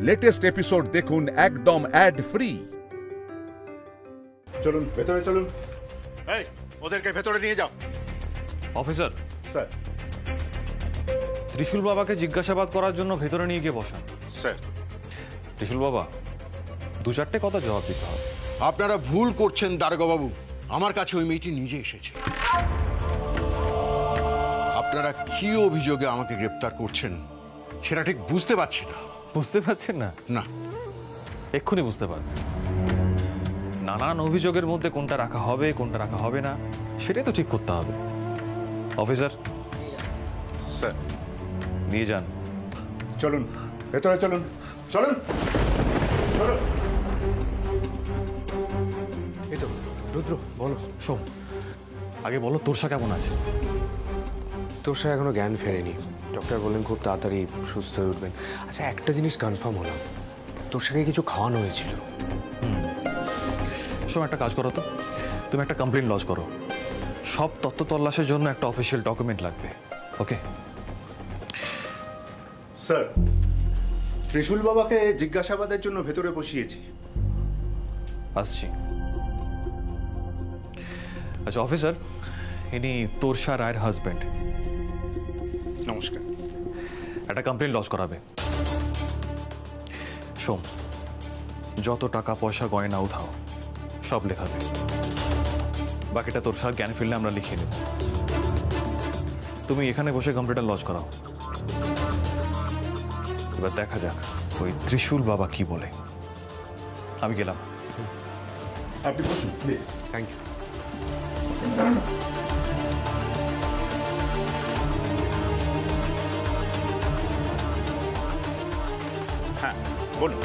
Latest episode দেখুন একদম add free. চলুন ভেতরে চলুন। এই ওদেরকে ভেতরে নিয়ে যাও। Officer sir. ত্রিশূল বাবাকে জিজ্ঞাসাবাদ করার জন্য ভেতরে নিয়ে গিয়ে বসান। স্যার। ত্রিশূল বাবা, দু চারটে কথা জবাব দিতে হবে। আপনারা ভুল করছেন দারোগাবাবু, আমার কাছে ওই মেয়েটি নিজে এসেছে। আপনারা কি অভিযোগে আমাকে গ্রেপ্তার করছেন সেটা ঠিক বুঝতে পারছি না। বুঝতে পারছেন না? না, এক্ষুনি বুঝতে পারবেন। নানান অভিযোগের মধ্যে কোনটা রাখা হবে কোনটা রাখা হবে না সেটাই তো ঠিক করতে হবে। Officer sir. নিয়ে যান। চলুন ভেতরে চলুন। চলুন চলুন। এই তো রুদ্র, বলো। শোন, আগে বলো তোরসা কেমন আছে? তোরসা এখনো জ্ঞান ফেরেনি। ডক্টর বললেন খুব তাড়াতাড়ি সুস্থ হয়ে উঠবেন। আচ্ছা, একটা জিনিস কনফার্ম হলাম, তোরসাকে কিছু খাওয়ানো হয়েছিল। শোন, একটা কাজ করো তো, তুমি একটা কমপ্লেন লজ করো। সব তথ্য তল্লাশের জন্য একটা অফিসিয়াল ডকুমেন্ট লাগবে। ওকে স্যার, ত্রিশূল বাবাকে জিজ্ঞাসাবাদের জন্য ভেতরে বসিয়েছি। আসছি। আচ্ছা অফিসার, ইনি তোরসা রায়ের হাজব্যান্ড। নমস্কার। একটা কমপ্লেন লজ করাবে। শোন, যত টাকা পয়সা গয়না উঠাও সব লেখাবে, বাকিটা তোরসার জ্ঞান ফিরলে আমরা লিখে নেব। তুমি এখানে বসে কম্পিউটার লজ করাও। এবার দেখা যাক ওই ত্রিশূল বাবা কি বলে। আমি গেলাম। আপনি বসুন প্লিজ। Thank you. হ্যাঁ বলুন।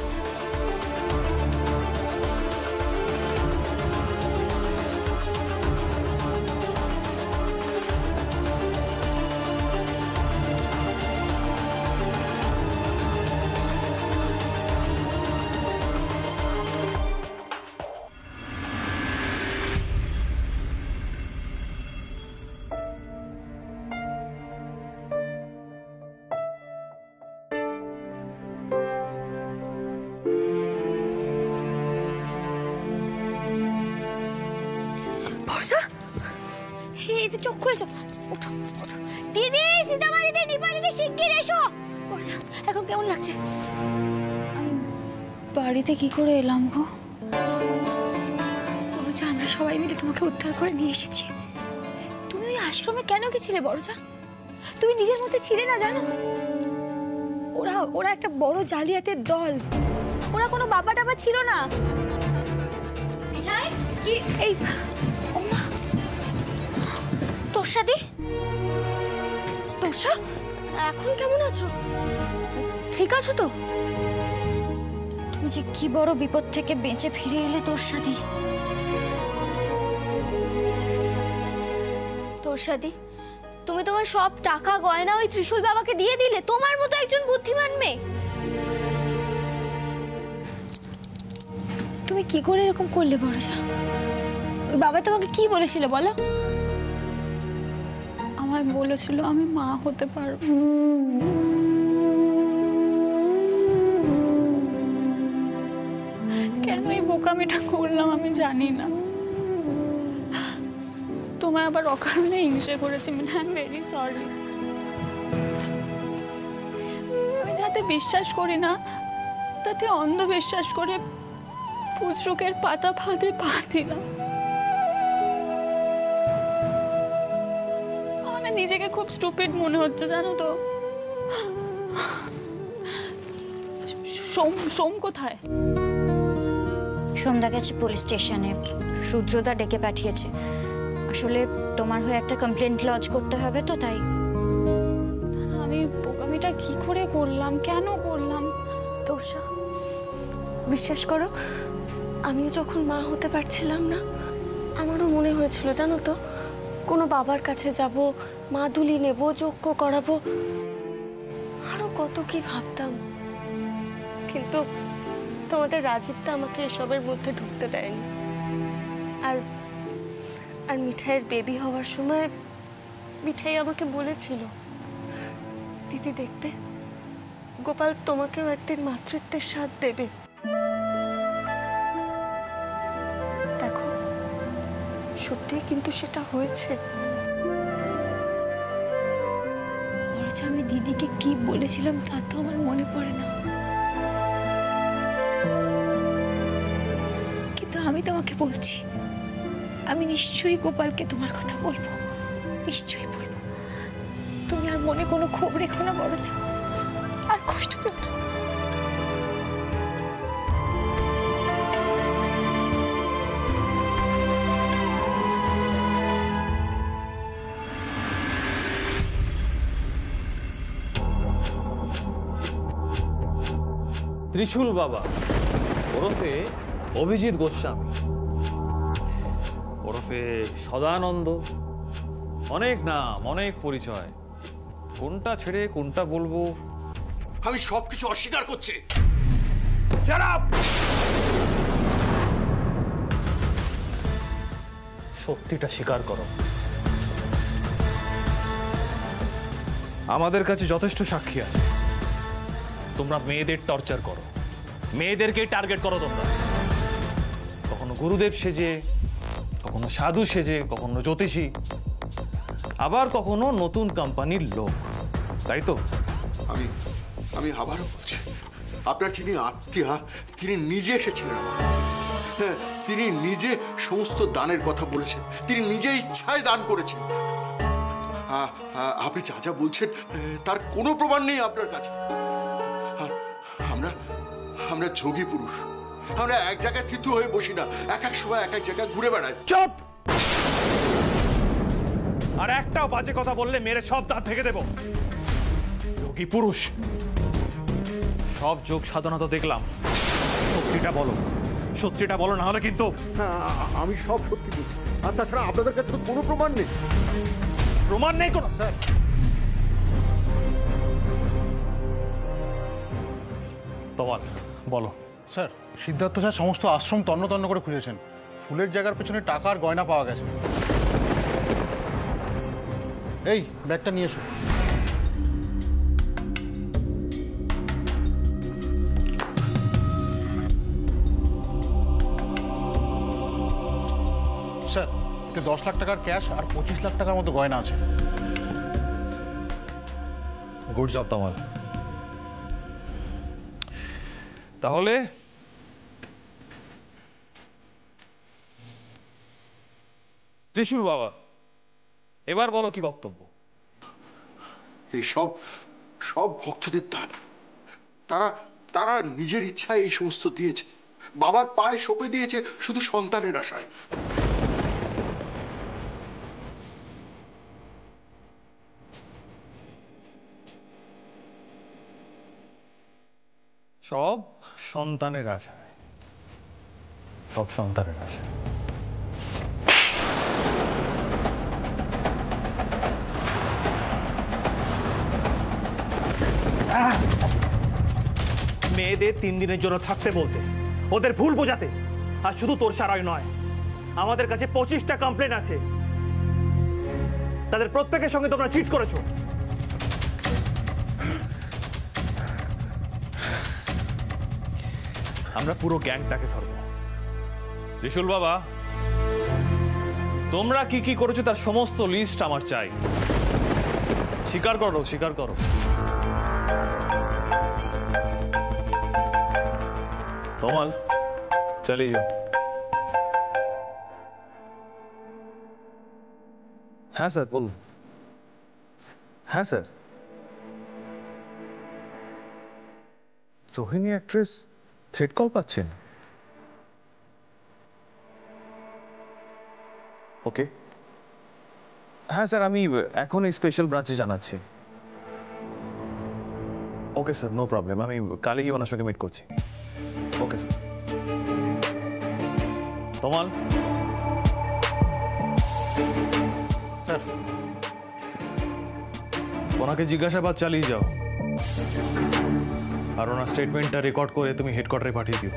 বর্ষা, এই তো চোখ খুলেছো। ওঠো ওঠো। দিদি, সীতামা দিদি, দীপা দিদি, শিগগির এসো। বর্ষা, এখন কেমন লাগছে? আমি বাড়িতে কি করে এলাম গো? বর্ষা, আমরা সবাই মিলে তোমাকে উদ্ধার করে নিয়ে এসেছি। তুমি ওই আশ্রমে কেন গেছিলে বর্ষা? তুমি নিজের মধ্যে ছিলে না জানো? ওরা একটা বড় জালিয়াতের দল। ওরা কোনো বাবা টাবা ছিল না। কি এই তোরসাদি, তোরসা এখন কেমন আছো? ঠিক আছো তো? তুমি যে কি বড় বিপদ থেকে বেঁচে ফিরে এলে তোরসাদি। তোরসাদি, তুমি তোমার সব টাকা গয়না ওই ত্রিশূল বাবাকে দিয়ে দিলে, তোমার মতো একজন বুদ্ধিমান মেয়ে। তুমি কি করে এরকম করলে বর্ষা? ওই বাবা তোমাকে কি বলেছিল বলো? আমার বলেছিল আমি মা হতে পারবো। কেন এই বোকামিটা করলাম আমি জানি না। তোমায় আবার অকারণে হিংসে করেছি। I am very sorry. আমি যাতে বিশ্বাস করি না তাতে অন্ধবিশ্বাস করে পুত্রকের পাতা ফাঁদে পা দিলাম। আমার নিজেকে খুব স্টুপিড মনে হচ্ছে জানো তো। সোম কোথায়? সোমদা গেছে পুলিশ স্টেশনে। রুদ্রদা ডেকে পাঠিয়েছে। আসলে তোমার হয়ে একটা কমপ্লেন্ট লজ করতে হবে তো তাই। আমি বোকামিটা কি করে করলাম, কেন করলাম? তোরসা, বিশ্বাস করো, আমিও যখন মা হতে পারছিলাম না, আমারও মনে হয়েছিল জানো তো, কোনো বাবার কাছে যাব, মাদুলি নেব, যজ্ঞ করাবো, আরো কত কি ভাবতাম। কিন্তু তোমাদের রাজীবটা আমাকে এসবের মধ্যে ঢুকতে দেয়নি। আর আর মিঠাইয়ের বেবি হওয়ার সময় মিঠাই আমাকে বলেছিল, দিদি দেখবে গোপাল তোমাকেও একদিন মাতৃত্বের স্বাদ দেবে। দেখো, সত্যি কিন্তু সেটা হয়েছে। আমি দিদিকে কি বলেছিলাম তা তো আমার মনে পড়ে না, কিন্তু আমি তোমাকে বলছি, আমি নিশ্চয়ই গোপালকে তোমার কথা বলবো, নিশ্চয়ই বলবো। তুমি আর মনে কোনো ক্ষোভ রেখো না বড় যা, আর কষ্ট পেও না। ত্রিশূল বাবা ওরফে অভিজিৎ গোস্বামী ওরফে সদানন্দ, অনেক নাম, অনেক পরিচয়, কোনটা ছেড়ে কোনটা বলবো। আমি সবকিছু অস্বীকার করছি। Shut up! সত্যিটা স্বীকার করো। আমাদের কাছে যথেষ্ট সাক্ষী আছে। তোমরা মেয়েদের টর্চার করো, মেয়েদেরকে টার্গেট করো। তোমরা কখনো গুরুদেব সেজে, কখনো সাধু সেজে, কখনো জ্যোতিষী, আবার কখনো নতুন কোম্পানির লোক, তাই তো? আমি আবারও বলছি, আপনার যিনি আত্মীয়া তিনি নিজে এসেছিলেন আমার কাছে। হ্যাঁ, তিনি নিজে সমস্ত দানের কথা বলেছেন, তিনি নিজে ইচ্ছায় দান করেছেন। আপনি যা যা বলছেন তার কোনো প্রমাণ নেই আপনার কাছে। আমরা যোগী পুরুষ, আমরা এক জায়গায় থিতু হয়ে বসি না, এক এক সময় এক এক জায়গায় ঘুরে বেড়াই। চুপ! আর একটাও বাজে কথা বললে মেরে সব দাঁত ভেঙে দেব। যোগী পুরুষ, সব যোগ সাধনা তো দেখলাম, সত্যিটা বলো, সত্যিটা বলো, না হলে কিন্তু। আমি সব সত্যি বলছি, আর তাছাড়া আপনাদের কাছে তো কোনো প্রমাণ নেই। প্রমাণ নেই কোনো? স্যার, তোমার বলো। স্যার, সিদ্ধার্থ স্যার সমস্ত আশ্রম তন্ন তন্ন করে খুঁজেছেন, ফুলের জায়গার পেছনে টাকা আর গয়না পাওয়া গেছে। এই ব্যাগটা নিয়ে এসো। স্যার, এতে 10 লাখ টাকার ক্যাশ আর 25 লাখ টাকার মতো গয়না আছে। গুড জব তোমার। তাহলে ত্রিশূল বাবা, এবার বলো কি বক্তব্য? এই সব ভক্তদের দান, তারা নিজের ইচ্ছায় এই সমস্ত দিয়েছে, বাবার পায়ে সঁপে দিয়েছে শুধু সন্তানের আশায়। সব সন্তানের আশায়, সব সন্তানের আশায়। মেয়েদের 3 দিনের জন্য থাকতে বলতে, ওদের ভুল বোঝাতে, আর শুধু তোর সারাই নয়, আমাদের কাছে 25টা কমপ্লেন আছে, তাদের প্রত্যেকের সঙ্গে তোমরা চিট করেছো। আমরা পুরো গ্যাংটাকে ধরব। ত্রিশূল বাবা, তোমরা কি কি করেছো তার সমস্ত লিস্ট আমার চাই। স্বীকার করো, স্বীকার করো। তোমাল, চালিয়ে যাও। হ্যাঁ স্যার, বলুন। হ্যাঁ sir, Rohini actress thread call পাচ্ছেন? ওকে, হ্যাঁ স্যার, আমি এখনই স্পেশাল ব্রাঞ্চে জানাচ্ছি। ওকে স্যার, নো প্রবলেম, আমি কালই ওনার সঙ্গে মিট করছি। Okay sir. তোমাল, স্যার, ওনাকে জিজ্ঞাসাবাদ চালিয়ে যাও, আর ওনার স্টেটমেন্টটা রেকর্ড করে তুমি হেডকোয়ার্টারে পাঠিয়ে দিও।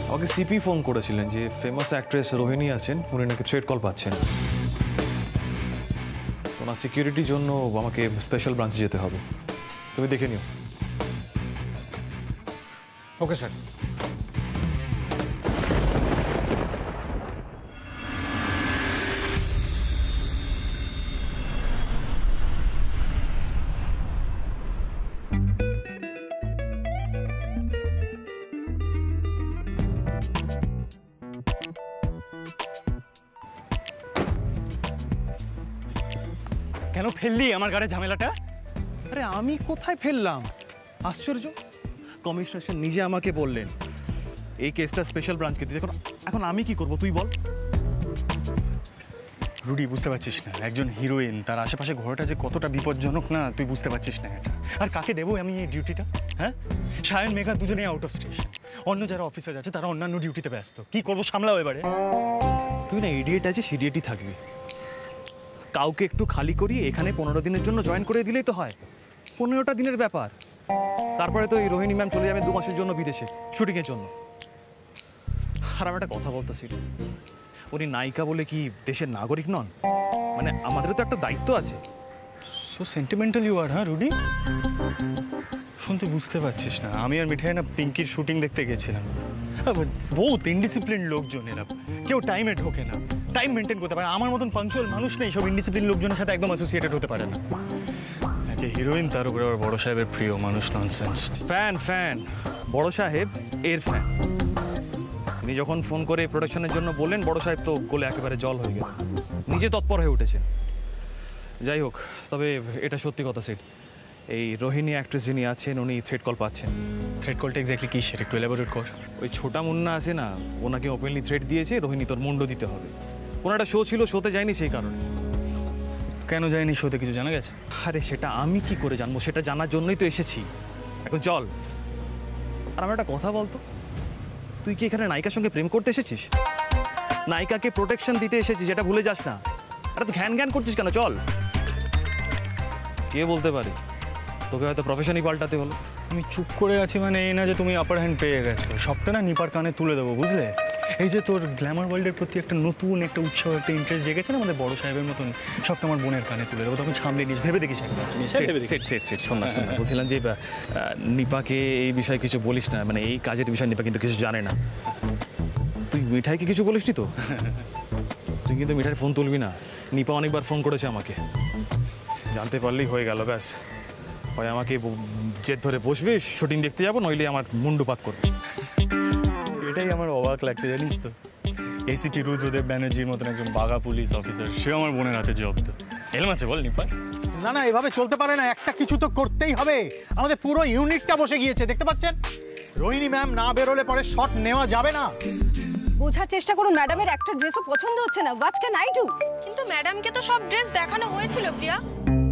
আমাকে সিপি ফোন করেছিলেন যে ফেমাস অ্যাক্ট্রেস রোহিণী আছেন, উনি নাকি থ্রেড কল পাচ্ছেন। ওনার সিকিউরিটির জন্য আমাকে স্পেশাল ব্রাঞ্চে যেতে হবে। তুমি দেখে নিও। Okay sir. কেন ফেললি আমার গাড়ি ঝামেলাটা? আরে আমি কোথায় ফেললাম? আশ্চর্য, কমিশনার স্যার নিজে আমাকে বললেন এই কেসটা স্পেশাল ব্রাঞ্চকে দিতে। এখন আমি কি করব তুই বল। রুডি, বুঝতে পারছিস না একজন হিরোইন, তার আশেপাশে ঘোরাটা যে কতটা বিপজ্জনক না তুই বুঝতে পারছিস না এটা। আর কাকে দেবো আমি এই ডিউটিটা? হ্যাঁ, সায়ন মেঘা দুজনেই আউট অফ স্টেশন, অন্য যারা অফিসার আছে তারা অন্যান্য ডিউটিতে ব্যস্ত। কি করবো সামলাও এবারে। তুই না ইডিয়েট আছে সিডিয়েটই থাকবি। কাউকে একটু খালি করিয়ে এখানে 15 দিনের জন্য জয়েন করে দিলেই তো হয়। 15টা দিনের ব্যাপার। তারপরে তো এই রোহিণী ম্যাম চলে যাবে 2 মাসের জন্য বিদেশে শুটিংয়ের জন্য। আর আমি একটা কথা বলতেছি, উনি নায়িকা বলে কি দেশের নাগরিক নন? মানে আমাদেরও তো একটা দায়িত্ব আছে। So sentimental you are. হ্যাঁ রুডি, শুনতে বুঝতে পারছিস না আমি আর মিঠাই না পিঙ্কির শুটিং দেখতে গেছিলাম। বহুত ইনডিসিপ্লিন লোকজন এরা, কেউ টাইমে ঢোকে না, টাইম মেনটেন করতে পারে। আমার মতন পাঞ্চুয়াল মানুষ নেই সব ইনডিসিপ্লিন লোকজনের সাথে একদম অ্যাসোসিয়েটেড হতে পারে না। একে হিরোইন, তার উপরে আবার বড় সাহেবের প্রিয় মানুষ। ননসেন্স। ফ্যান বড় সাহেব এর ফ্যান। তিনি যখন ফোন করে প্রোডাকশনের জন্য বললেন, বড় সাহেব তো গোলে একেবারে জল হয়ে গেল, নিজে তৎপর হয়ে উঠেছেন। যাই হোক, তবে এটা সত্যি কথা সেট, এই রোহিণী অ্যাক্ট্রেস যিনি আছেন উনি থ্রেট কল পাচ্ছেন। থ্রেট কলটা এক্স্যাক্টলি কি সেটা একটু এলাবোরেট কর। ওই ছোটা মুন্না আছে না, ওনাকে ওপেনলি থ্রেট দিয়েছে রোহিণী তোর মুন্ড দিতে হবে। কোনো একটা শো ছিল, শোতে যায়নি সেই কারণে। কেন যায়নি শোতে কিছু জানা গেছে? আরে সেটা আমি কি করে জানবো, সেটা জানার জন্যই তো এসেছি। এখন চল। আর আমার একটা কথা বলতো, তুই কি এখানে নায়িকার সঙ্গে প্রেম করতে এসেছিস? নায়িকাকে প্রোটেকশন দিতে এসেছিস, যেটা ভুলে যাস না। আরে তুই ঘ্যান করছিস কেন? চল। কে বলতে পারে তোকে হয়তো প্রফেশনই পাল্টাতে হলো। আমি চুপ করে আছি মানে এই না যে তুমি আপার হ্যান্ড পেয়ে গেছো। সবটা না নিপার কানে তুলে দেবো, বুঝলে? এই যে তোর গ্ল্যামার ওয়ার্ল্ডের প্রতি একটা নতুন একটা উৎসাহ, একটা ইন্টারেস্ট জেগেছে না আমাদের বড় সাহেবের মতন, সবটা আমার বোনের কানে তুলে দেবো। তখন সামনে নিস, ভেবে দেখিস একবার। শোন না, বলছিলাম যে নিপাকে এই বিষয়ে কিছু বলিস না, মানে এই কাজের বিষয়ে নিপা কিন্তু কিছু জানে না। তুই মিঠাইকে কিছু বলিসনি তো? তুই কিন্তু মিঠাইয়ের ফোন তুলবি না। নিপা অনেকবার ফোন করেছে আমাকে, জানতে পারলেই হয়ে গেল ব্যাস। হয় আমাকে জেদ ধরে বসবে, শুটিং দেখতে যাবো, নইলে আমার মুন্ডুপাত করবে। এটাই আমার অবাক লাগছে জানিস তো, এসিপি রুদ্রদেব ব্যানার্জির মতন একজন বাঘা পুলিশ অফিসার, সেও আমার বোনের হাতে জব্দ। এলম আছে বল নিপা? না না, এভাবে চলতে পারে না, একটা কিছু তো করতেই হবে। আমাদের পুরো ইউনিটটা বসে গিয়েছে, দেখতে পাচ্ছেন? রোহিণী ম্যাম না বেরোলে পরে শট নেওয়া যাবে না। বোঝার চেষ্টা করুন, ম্যাডামের একটা ড্রেসও পছন্দ হচ্ছে না। What can I do? কিন্তু ম্যাডামকে তো সব ড্রেস দেখানো হয়েছিল প্রিয়া।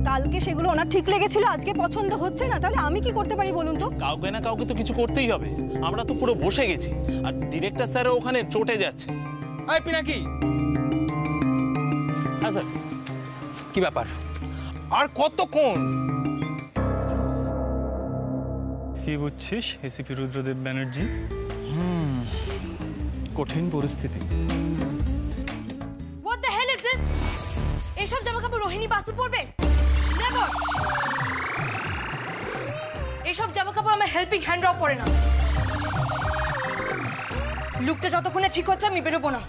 কালকে সেগুলো ওনার ঠিক লেগেছিল, আজকে পছন্দ হচ্ছে না, তাহলে আমি কি করতে পারি বলুন তো? কাউকে না কাউকে তো কিছু করতেই হবে। আমরা তো পুরো বসে গেছি, আর ডিরেক্টর স্যারও ওখানে চটে যাচ্ছে। আই পিনাকি। হ্যাঁ স্যার। কি ব্যাপার? আর কতক্ষণ? কি বুঝছিস এসিপি রুদ্রদেব ব্যানার্জি? কঠিন পরিস্থিতি। What the hell is this? এসব জামা কাপড় রোহিণী বাসু পরবে? নেভার। এসব জামা কাপড় আমার হেল্পিং হ্যান্ডরাও পরে না। লুকটা যতক্ষণে ঠিক হচ্ছে আমি বেরোবো না।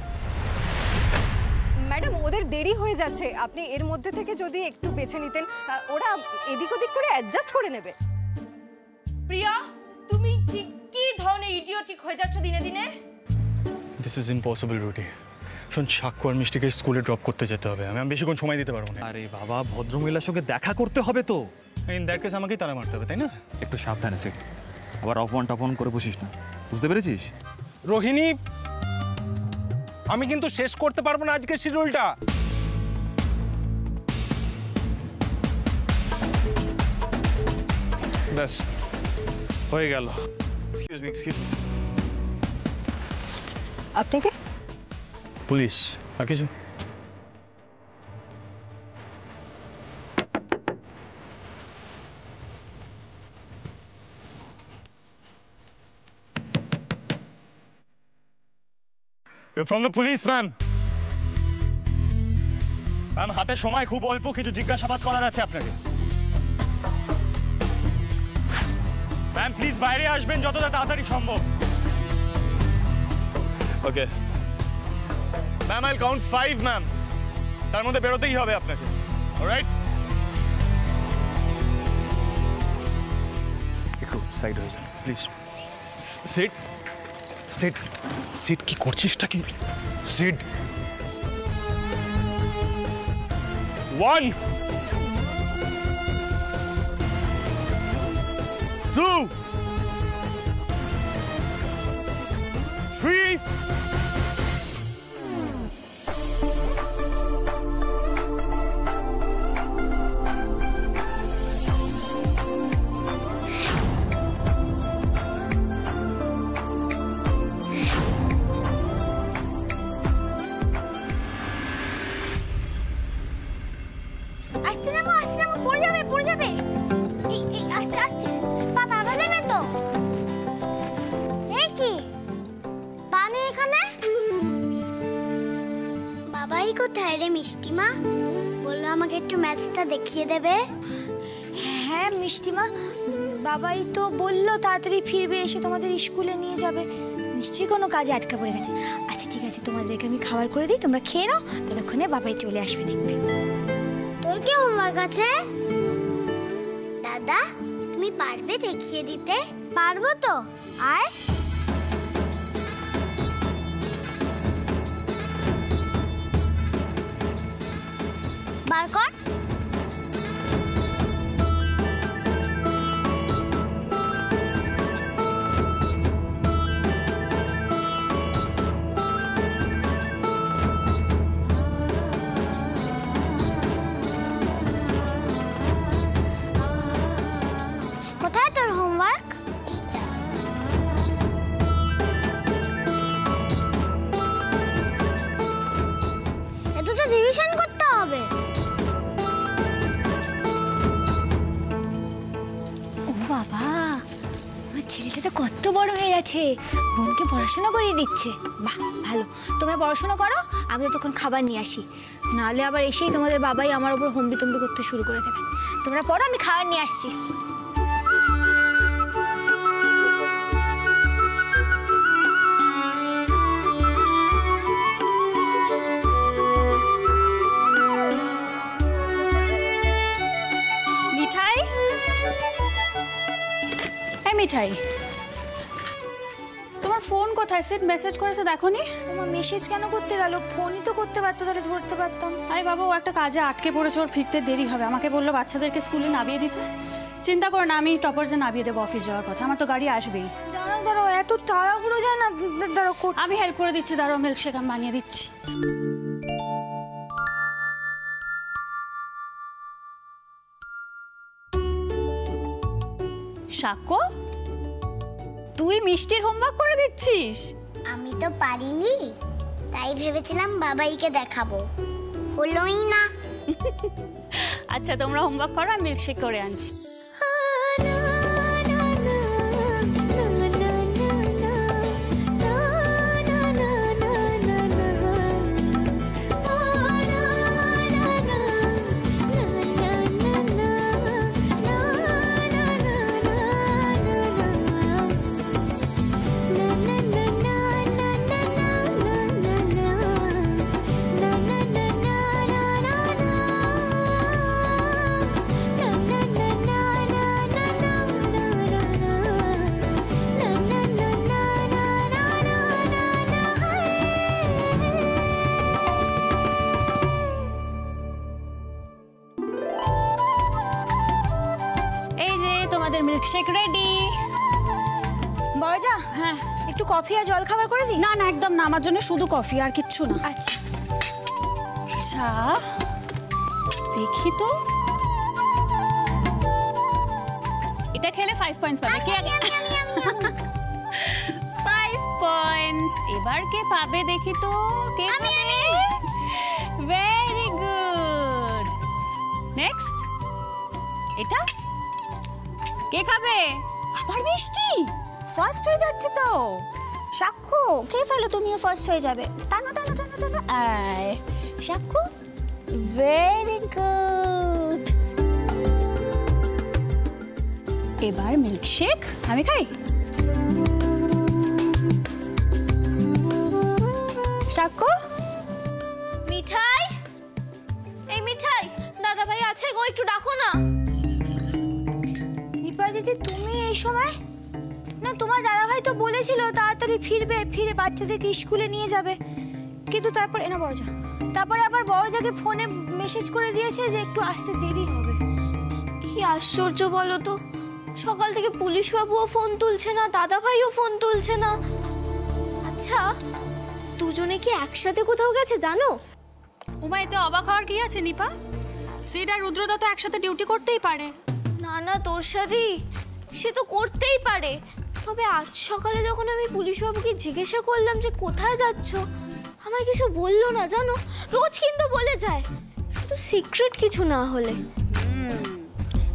ম্যাডাম, ওদের দেরি হয়ে যাচ্ছে, আপনি এর মধ্যে থেকে যদি একটু বেছে নিতেন, ওরা এদিক ওদিক করে অ্যাডজাস্ট করে নেবে। প্রিয়া, তুমি ঠিক কি ধরনের ইডিওটিক হয়ে যাচ্ছ দিনে দিনে? দিস ইজ ইম্পসিবল রুটি। শোন, সাক্ষ্য আর মিষ্টিকে স্কুলে ড্রপ করতে যেতে হবে, আমি বেশিক্ষণ সময় দিতে পারবো না। আরে বাবা, ভদ্রমহিলার সঙ্গে দেখা করতে হবে তো। ইন দ্যাট কেস আমাকেই তারা মারতে হবে, তাই না? একটু সাবধানে সেট, আবার অপমান টপমান করে বসিস না, বুঝতে পেরেছিস? রোহিণী, আমি কিন্তু শেষ করতে পারবো না আজকের শিডিউলটা। ব্যাস হয়ে গেল। Excuse me, excuse me. আপনি কে? পুলিশ। আর কিছু? You're from the police, ma'am. Ma'am, হাতে সময় খুব অল্প, কিছু জিজ্ঞাসাবাদ করার আছে আপনাকে। প্লিজ বাইরে আসবেন যতটা তাড়াতাড়ি সম্ভব। ওকে ম্যাম, আইল কাউন্ট 5 ম্যাম, তার মধ্যে বেরোতেই হবে আপনাকে। অলরাইট, একটু সাইড হয়ে যান প্লিজ। সিট সিট সিট, কি করছিসটা কি? সিট। 1 2 3 কোথায় রে মিষ্টিমা? বললো আমাকে একটু ম্যাথসটা দেখিয়ে দেবে। হ্যাঁ মিষ্টিমা, বাবাই তো বললো তাড়াতাড়ি ফিরবে, এসে তোমাদের স্কুলে নিয়ে যাবে। নিশ্চয়ই কোনো কাজে আটকা পড়ে গেছে। আচ্ছা ঠিক আছে, তোমাদেরকে আমি খাবার করে দিই, তোমরা খেয়ে নাও, ততক্ষণে বাবাই চলে আসবে দেখবে। তোর কি হোমওয়ার্ক আছে? দাদা তুমি পারবে দেখিয়ে দিতে? পারবো তো, আয়। বার কর। কোথায় তোর হোমওয়ার্ক? এটা তো রিভিশন করতে হবে। বাবা, আমার ছেলেটা তো কত বড় হয়ে গেছে, বোনকে পড়াশোনা করিয়ে দিচ্ছে। বাহ ভালো, তোমরা পড়াশোনা করো, আমি তখন খাবার নিয়ে আসি, নাহলে আবার এসেই তোমাদের বাবাই আমার উপর হম্বিতম্বি করতে শুরু করে দেবে। তোমরা পড়ো, আমি খাবার নিয়ে আসছি। মিঠাই, মিঠাই, তোমার ফোন কোথায়? সিট মেসেজ করেছে দেখোনি? তোমার মেসেজ কেন করতে গেল? ফোনই তো করতে পারতো, তাহলে ধরতে পারতাম। আরে বাবা, ও একটা কাজে আটকে পড়েছে, ওর ফিরতে দেরি হবে। আমাকে বললো বাচ্চাদেরকে স্কুলে নামিয়ে দিতে। চিন্তা করো না, আমি টপার্সে নামিয়ে দেবো অফিস যাওয়ার পথে, আমার তো গাড়ি আসবেই। দাঁড়াও দাঁড়াও, এত তাড়াহুড়ো যায় না, দাঁড়াও। আমি হেল্প করে দিচ্ছি, দাঁড়াও, মিল্কশেক আমি বানিয়ে দিচ্ছি। সাক্ষ্য, তুই মিষ্টির হোমওয়ার্ক করে দিচ্ছিস? আমি তো পারিনি, তাই ভেবেছিলাম বাবাইকে দেখাবো, হলোই না। আচ্ছা তোমরা হোমওয়ার্ক করো, আমি মিল্কশেক করে আনছি। Milkshake ready. বড়জা, হ্যাঁ একটু কফি আর জল খাবার করে দিই? না না একদম না, আমার জন্য শুধু কফি আর কিচ্ছু না। আচ্ছা আচ্ছা দেখি তো, এটা খেলে 5 পয়েন্টস পাবে। কে আগে? 5 পয়েন্টস। এবার কে পাবে দেখি তো, কে পাবে? Very good. নেক্সট, এটা কে খাবে? আবার মিষ্টি। ফার্স্ট হয়ে যাচ্ছে তো। সাক্ষ্য, খেয়ে ফেলো, তুমিও ফার্স্ট হয়ে যাবে। টানো টানো টানো টানো। আয় সাক্ষ্য, ভেরি গুড। এবার মিল্কশেক আমি খাই। সাক্ষ্য মিঠাই, এই মিঠাই দাদা ভাই আছে গো, একটু ডাকো না। নিপা দিদি তুমি এই সময়? না তোমার দাদা ভাই তো বলেছিল তাড়াতাড়ি ফিরবে, ফিরে বাচ্চাদেরকে স্কুলে নিয়ে যাবে, কিন্তু তারপর এনা বড়জা, তারপরে আবার বড়জাকে ফোনে মেসেজ করে দিয়েছে যে একটু আসতে দেরি হবে। কি আশ্চর্য বলো তো, সকাল থেকে পুলিশ বাবুও ফোন তুলছে না, দাদা ভাইও ফোন তুলছে না। আচ্ছা দুজনে কি একসাথে কোথাও গেছে জানো? উমা এতে অবাক হওয়ার কি আছে নিপা? সিড আর রুদ্রদা তো একসাথে ডিউটি করতেই পারে। না না তোর সাথে সে তো করতেই পারে, তবে আজ সকালে যখন আমি পুলিশ বাবুকে জিজ্ঞাসা করলাম যে কোথায় যাচ্ছ, আমায় কিছু বললো না জানো। রোজ কিন্তু বলে যায়, শুধু সিক্রেট কিছু না হলে।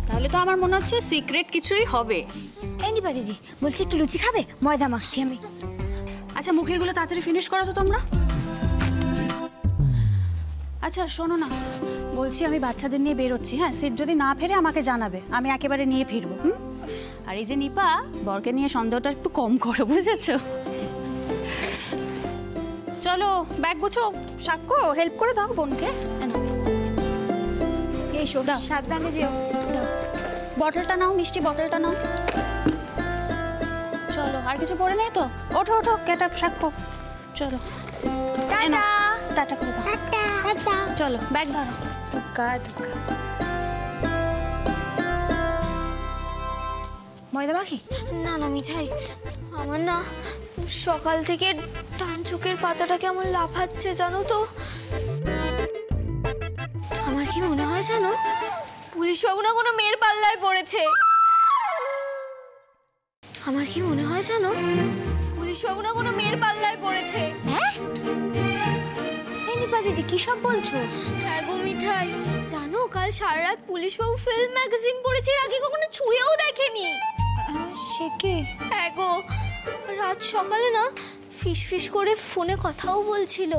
তাহলে তো আমার মনে হচ্ছে সিক্রেট কিছুই হবে। এই নিপা দিদি বলছি একটু লুচি খাবে? ময়দা মাখছি আমি। আচ্ছা মুখের গুলো তাড়াতাড়ি ফিনিশ করো তো তোমরা। আচ্ছা শোনো না, বলছি আমি বাচ্চাদের নিয়ে বেরোচ্ছি, হ্যাঁ সিট যদি না ফেরে আমাকে জানাবে, আমি একেবারে নিয়ে ফিরবো। আর এই যে নিপা, বরকে নিয়ে সন্দেহটা একটু কম করো, বুঝেছো? চলো ব্যাগ গুছো, সাক্ষ্য হেল্প করে দাও বোনকে। এসো সাবধানে যেও। বটলটা নাও, মিষ্টি বটলটা নাও। চলো আর কিছু পড়ে নেই তো? ওঠো ওঠো গেট আপ সাক্ষ্য, চলো টাটা টাটা করে দাও। চলো ব্যাগ ধরো। ধুকা ধুকা ময়দা মাখি? না না মিঠাই, আমার না সকাল থেকে ডান চোখের পাতাটা কেমন লাফাচ্ছে জানো তো। আমার কি মনে হয় জানো, পুলিশ বাবু না কোনো মেয়ের পাল্লায় পড়েছে। আমার কি মনে হয় জানো, পুলিশ বাবু না কোনো মেয়ের পাল্লায় পড়েছে। হ্যাঁ নিপা দিদি কি সব বলছো? হ্যাঁ গো মিঠাই, জানো কাল সারা রাত পুলিশ বাবু ফিল্ম ম্যাগাজিন পড়েছে, এর আগে কখনো ছুঁয়েও দেখেনি। সে কি? হ্যাঁ গো, রাত সকালে না ফিস ফিস করে ফোনে কথাও বলছিল,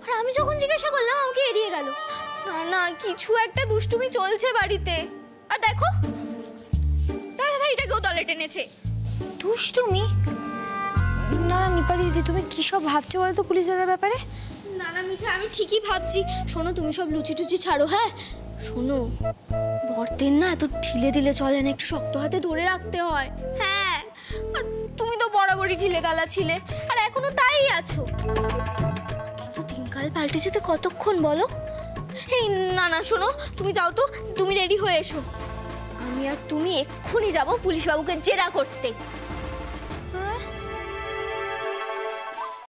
আর আমি যখন জিজ্ঞাসা করলাম আমাকে এড়িয়ে গেল। না না কিছু একটা দুষ্টুমি চলছে বাড়িতে। আর দেখো দাদা ভাইটাকেও দলে টেনেছে। দুষ্টুমি? না না নিপা দিদি তুমি কি সব ভাবছো বলো তো পুলিশ দাদার ব্যাপারে? না না মিঠা আমি ঠিকই ভাবছি। শোনো তুমি সব লুচি টুচি ছাড়ো, হ্যাঁ শোনো বর্তের না এত ঢিলে দিলে চলে না, একটু শক্ত হাতে ধরে রাখতে হয়। হ্যাঁ আর তুমি তো বরাবরই ঢিলে গালা ছিলে, আর এখনো তাই আছো, কিন্তু দিনকাল পাল্টে যেতে কতক্ষণ বলো। এই না না শোনো তুমি যাও তো, তুমি রেডি হয়ে এসো, আমি আর তুমি এক্ষুনি যাবো পুলিশ বাবুকে জেরা করতে।